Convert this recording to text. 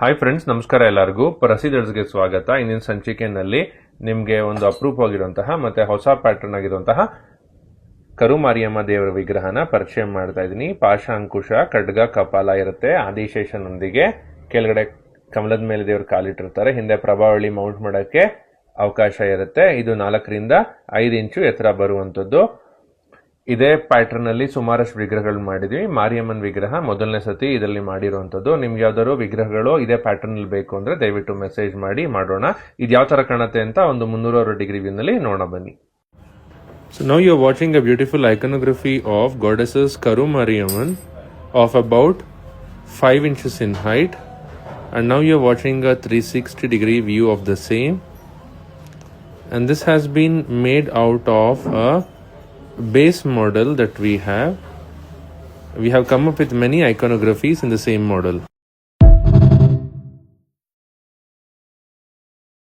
Hi friends, ನಮಸ್ಕಾರ ಎಲ್ಲರಿಗೂ. ಪ್ರಸಿದ್ಧರ್ಸ್ಗೆ ಸ್ವಾಗತ. ಇಂದಿನ ಸಂಚಿಕೆಯಲ್ಲಿ ನಿಮಗೆ ಒಂದು ಅಪರೂಪವಾಗಿರುವಂತಹ ಮತ್ತೆ ಹೊಸ ಪ್ಯಾಟರ್ನ್ ಆಗಿರುವಂತಹ ಕರುಮಾರಿಯಮ್ಮ ದೇವರ ವಿಗ್ರಹನ ಪರಿಚಯ ಮಾಡ್ತಾ ಇದ್ದೀನಿ. ಪಾಶಾಂಕುಶ, ಖಡ್ಗ, ಕಪಾಲ ಇರುತ್ತೆ. ಆದಿಶೇಷನೊಂದಿಗೆ ಕೆಳಗಡೆ ಕಮಲದ ಮೇಲೆ ದೇವರು ಕಾಲಿಟ್ಟಿರ್ತಾರೆ. ಹಿಂದೆ ಪ್ರಭಾವಳಿ ಮೌಂಟ್ ಮಾಡೋಕ್ಕೆ ಅವಕಾಶ ಇರುತ್ತೆ. ಇದು 4 ರಿಂದ 5 ಇಂಚು ಎತ್ತರ ಬರುವಂಥದ್ದು. ಇದೇ ಪ್ಯಾಟರ್ನ್ ಅಲ್ಲಿ ಸುಮಾರಷ್ಟು ವಿಗ್ರಹಗಳು ಮಾಡಿದ್ವಿ. ಮಾರಿಯಮ್ಮನ ವಿಗ್ರಹ ಮೊದಲನೇ ಸತಿ ಇದರಲ್ಲಿ ಮಾಡಿರುವಂತದ್ದು. ನಿಮ್ಗೆ ಯಾವ್ದಾದ್ರು ವಿಗ್ರಹಗಳು ಇದೇ ಪ್ಯಾಟರ್ನ್ ಅಲ್ಲಿ ಬೇಕು ಅಂದ್ರೆ ದಯವಿಟ್ಟು ಮೆಸೇಜ್ ಮಾಡಿ, ಮಾಡೋಣ. ಇದು ಯಾವ ತರ ಕಾಣುತ್ತೆ ಅಂತ ಒಂದು 360 ಡಿಗ್ರಿ ವ್ಯೂ ನಲ್ಲಿ ನೋಡೋಣ ಬನ್ನಿ. So now you are watching a beautiful iconography of goddesses Karu Mariamman of about 5 inches in height, and now you are watching a 360 degree view of the same, and this has been made out of a base model that we have come up with many iconographies in the same model.